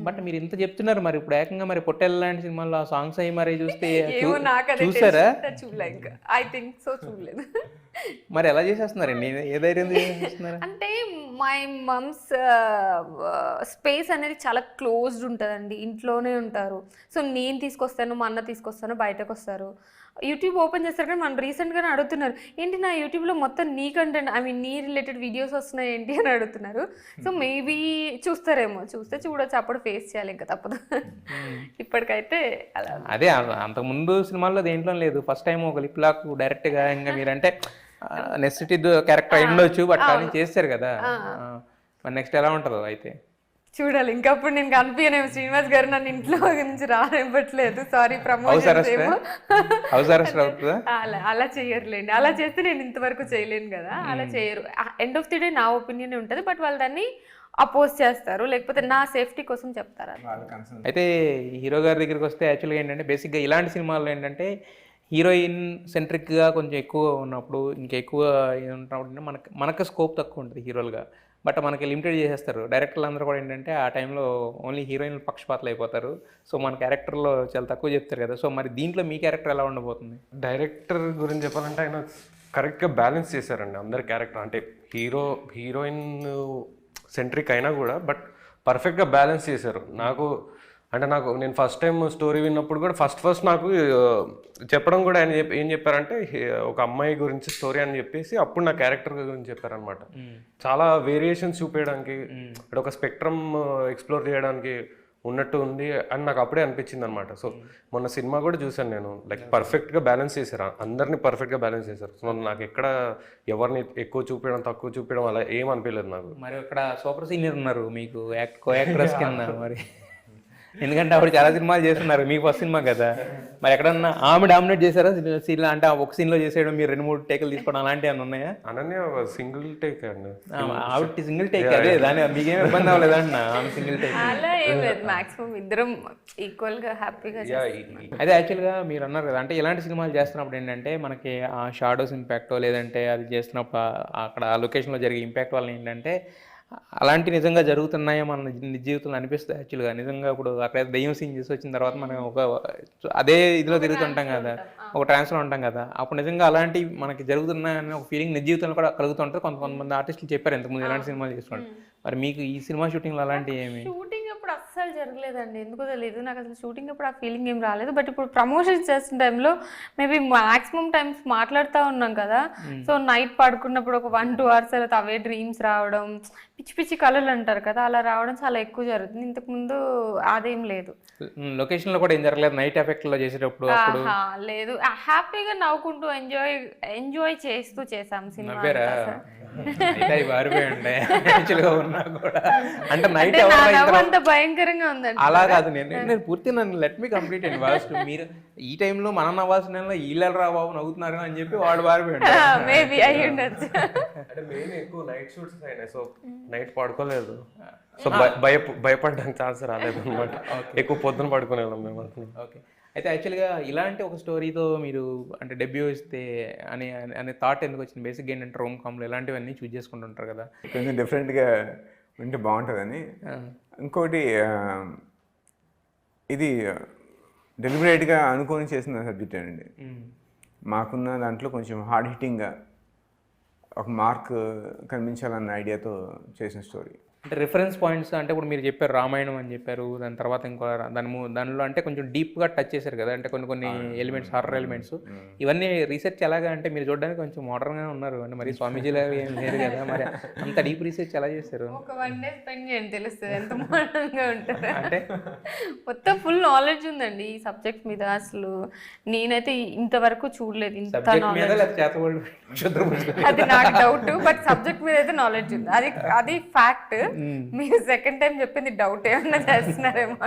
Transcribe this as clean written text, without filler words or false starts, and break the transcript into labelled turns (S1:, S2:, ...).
S1: But మీరు ఇంత చెప్తున్నారు మరి ఇప్పుడు ఏకంగా మరి పొట్టేళ్ళ లాంటి సినిమాల్లో ఆ సాంగ్స్ అయ్యి మరి చూస్తే
S2: ఏమో నాకు అదే
S1: చూసారా
S2: చూడలే ఇంకా ఐ థింక్ సో చూడలేదు.
S1: మరి ఎలా చేసేస్తున్నారండి ఏ ధైర్యం చేసేస్తున్నారు
S2: అంటే మై మమ్స్ స్పేస్ అనేది చాలా క్లోజ్డ్ ఉంటుందండి, ఇంట్లోనే ఉంటారు. సో నేను తీసుకొస్తాను, మా అన్న తీసుకొస్తాను, బయటకు వస్తారు, యూట్యూబ్ ఓపెన్ చేస్తారు. కానీ మనం రీసెంట్గానే అడుగుతున్నారు ఏంటి నా యూట్యూబ్లో మొత్తం నీ కంటెంట్ ఐ మీన్ నీ రిలేటెడ్ వీడియోస్ వస్తున్నాయి ఏంటి అని అడుగుతున్నారు. సో మేబీ చూస్తారేమో, చూస్తే చూడొచ్చు, అప్పుడు ఫేస్ చేయాలి, ఇంకా తప్పదు. ఇప్పటికైతే అలా
S1: అదే అంతకుముందు సినిమాల్లో దేంట్లో లేదు, ఫస్ట్ టైం ఒక లిప్ లాక్ డైరెక్ట్గా ఇంకా మీరంటే నెక్స్ట్ క్యారెక్టర్ ఉండొచ్చు బట్ కానీ చేస్తారు కదా, మరి నెక్స్ట్ ఎలా ఉంటుందో అయితే
S2: చూడాలి. ఇంకప్పుడు నేను కనిపించనేమో, శ్రీనివాస్ గారు నన్ను ఇంట్లో నుంచి రానివ్వట్లేదు, సారీ ప్రమోషన్ ఏమో. అలా చేయరులేండి, అలా చేస్తే నేను ఇంతవరకు చేయలేను కదా, అలా చేయరు. ఎండ్ ఆఫ్ ది డే నా ఒపీనియన్ ఉంటుంది, బట్ వాళ్ళు దాన్ని అపోజ్ చేస్తారు, లేకపోతే నా సేఫ్టీ కోసం చెప్తారు.
S1: అయితే హీరో గారి దగ్గరికి వస్తే యాక్చువల్గా ఏంటంటే బేసిక్గా ఇలాంటి సినిమాల్లో ఏంటంటే హీరోయిన్ సెంట్రిక్గా కొంచెం ఎక్కువ ఉన్నప్పుడు ఇంకా ఎక్కువ ఉన్నప్పుడు మనకు స్కోప్ తక్కువ ఉంటుంది హీరోలుగా, బట్ మనకి లిమిటెడ్ చేసేస్తారు. డైరెక్టర్లు అందరూ కూడా ఏంటంటే ఆ టైంలో ఓన్లీ హీరోయిన్లు పక్షపాతలు అయిపోతారు. సో మన క్యారెక్టర్లో చాలా తక్కువ చెప్తారు కదా, సో మరి దీంట్లో మీ క్యారెక్టర్ ఎలా ఉండబోతుంది?
S3: డైరెక్టర్ గురించి చెప్పాలంటే ఆయన కరెక్ట్గా బ్యాలెన్స్ చేశారండి అందరి క్యారెక్టర్. అంటే హీరోయిన్ సెంట్రిక్ అయినా కూడా బట్ పర్ఫెక్ట్గా బ్యాలెన్స్ చేశారు. నేను ఫస్ట్ టైం స్టోరీ విన్నప్పుడు కూడా ఫస్ట్ నాకు చెప్పడం కూడా ఆయన ఏం చెప్పారంటే ఒక అమ్మాయి గురించి స్టోరీ అని చెప్పేసి అప్పుడు నా క్యారెక్టర్ గురించి చెప్పారనమాట. చాలా వేరియేషన్స్ చూపించడానికి, అంటే ఒక స్పెక్ట్రమ్ ఎక్స్ప్లోర్ చేయడానికి ఉన్నట్టు ఉంది అని నాకు అప్పుడే అనిపించింది అనమాట. సో మొన్న సినిమా కూడా చూశాను నేను, లైక్ పర్ఫెక్ట్గా బ్యాలెన్స్ చేశారు, అందరినీ పర్ఫెక్ట్గా బ్యాలెన్స్ చేశారు. సో నాకు ఎక్కడ ఎవరిని ఎక్కువ చూపించడం తక్కువ చూపించడం అలా ఏం అనిపించలేదు నాకు.
S1: మరి అక్కడ సూపర్ సీనియర్ ఉన్నారు మీకు కో యాక్ట్రెస్ కింద మరి, ఎందుకంటే అప్పుడు చాలా సినిమాలు చేస్తున్నారు, మీకు ఫస్ట్ సినిమా కదా, మరి ఎక్కడన్నా ఆమె డామినేట్ చేశారా సీన్? అంటే ఒక సీన్లో చేసేయడం, మీరు 2-3 టేకులు తీసుకోవడం అలాంటివి ఏమైనా ఉన్నాయా?
S3: అనన్య సింగిల్ టేక్ అండి,
S1: ఆవిడ సింగిల్ టేక్, అదే దాని మీకేం ఇబ్బంది అవ్వలేదన్న ఆమె సింగిల్ టేక్?
S2: అలా ఏం లేదు, మాక్సిమం ఇద్దరం ఈక్వల్గా హ్యాపీగా.
S1: అదే యాక్చువల్గా మీరు అన్నారు కదా, అంటే ఇలాంటి సినిమాలు చేస్తున్నప్పుడు ఏంటంటే మనకి ఆ షాడోస్ ఇంపాక్టో లేదంటే అది చేస్తున్నప్పుడు అక్కడ ఆ లొకేషన్లో జరిగే ఇంపాక్ట్ వల్ల ఏంటంటే అలాంటి నిజంగా జరుగుతున్నాయో మన నిజ జీవితంలో అనిపిస్తుంది. యాక్చువల్గా నిజంగా ఇప్పుడు అక్కడ దెయ్యం సీన్ చేసి వచ్చిన తర్వాత మనం అదే ఇదిలో తిరుగుతుంటాం కదా, ఒక ట్రాన్స్లో ఉంటాం కదా, అప్పుడు నిజంగా అలాంటి మనకి జరుగుతున్నాయని ఒక ఫీలింగ్ నిజ జీవితంలో కూడా కలుగుతుంటుంది. కొంతమంది ఆర్టిస్టులు చెప్పారు ఇంతకుముందు ఇలాంటి సినిమాలు చేసుకోండి. మరి మీకు ఈ సినిమా షూటింగ్లో అలాంటి ఏమి?
S2: షూటింగ్ అప్పుడు అస్సలు జరగలేదండి, ఎందుకో తెలియదు నాకు అసలు. షూటింగ్ అప్పుడు ఆ ఫీలింగ్ ఏం రాలేదు, బట్ ఇప్పుడు ప్రమోషన్స్ చేస్తున్న టైంలో మేబీ మాక్సిమం టైమ్స్ మాట్లాడుతూ ఉన్నాం కదా, సో నైట్ పడుకున్నప్పుడు ఒక 1-2 hours తర్వాత అవే డ్రీమ్స్ రావడం, పిచ్చి పిచ్చి కళలు అంటారు కదా, అలా రావడం చాలా ఎక్కువ జరుగుతుంది. ఇంతకుముందు అదేం లేదు.
S1: లొకేషన్లో కూడా ఏం జరగలేదు నైట్ ఎఫెక్ట్లో చేసేటప్పుడు?
S2: లేదు, హ్యాపీగా నవ్వుకుంటూ ఎంజాయ్ చేస్తూ చేసాం సినిమా.
S1: అంటే నైట్
S2: అంత భయంకరంగా ఉందండి.
S1: అలా కాదు, నేను పూర్తి నన్ను లెట్ మీ కంప్లీట్ అండి. ఫస్ట్ మీరు ఈ టైంలో మనం నవ్వాల్సిన వీళ్ళ రా బాబు నవ్వుతున్నారు అని చెప్పి వాడు పారిపోయాడు.
S2: మేబీ అయ్యి ఉండొచ్చు.
S3: అంటే మెయిన్ ఎక్కువ నైట్ షూట్స్ అయినాయి, సో నైట్ పడుకోలేదు, సో భయపడడానికి ఛాన్స్ రాలేదు అనమాట. ఎక్కువ పొద్దున పడుకునే వాళ్ళం మేము.
S1: ఓకే, అయితే యాక్చువల్గా ఇలాంటి ఒక స్టోరీతో మీరు అంటే డెబ్యూ ఇస్తే అనే థాట్ ఎందుకు వచ్చింది? బేసిక్గా ఏంటంటే రోమ్ కామ్లో ఇలాంటివన్నీ చూస్ చేసుకుంటుంటారు కదా,
S4: కొంచెం డిఫరెంట్గా వింటే బాగుంటుందని. ఇంకోటి ఇది డెలిబరేట్గా అనుకొని చేసిన సబ్జెక్ట్ అండి. మాకున్న దాంట్లో కొంచెం హార్డ్ హిట్టింగ్గా ఒక మార్క్ కనిపించాలన్న ఐడియాతో చేసిన స్టోరీ.
S1: అంటే రిఫరెన్స్ పాయింట్స్ అంటే ఇప్పుడు మీరు చెప్పారు రామాయణం అని చెప్పారు, దాని తర్వాత ఇంకో దానిలో అంటే కొంచెం డీప్గా టచ్ చేశారు కదా, అంటే కొన్ని ఎలిమెంట్స్, హారర్ ఎలిమెంట్స్, ఇవన్నీ రీసెర్చ్ ఎలాగా? అంటే మీరు చూడడానికి కొంచెం మోడర్న్గా ఉన్నారు, అంటే మరి స్వామీజీలా ఏం లేదు కదా, మరి అంత డీప్ రీసెర్చ్ ఎలా చేశారు?
S2: ఒక 1 day స్పెండ్ చేయండి తెలుస్తుంది ఎంత మోడర్న్గా ఉంటుంది. అంటే మొత్తం ఫుల్ నాలెడ్జ్ ఉందండి ఈ సబ్జెక్ట్ మీద. అసలు నేనైతే ఇంతవరకు చూడలేదు ఇంత నాలెడ్జ్. అది నాకు డౌట్, బట్ సబ్జెక్ట్ మీద అయితే నాలెడ్జ్ ఉంది, అది ఫ్యాక్ట్. మీరు సెకండ్ టైం చెప్పింది డౌట్ ఏమన్నా చేస్తున్నారేమో.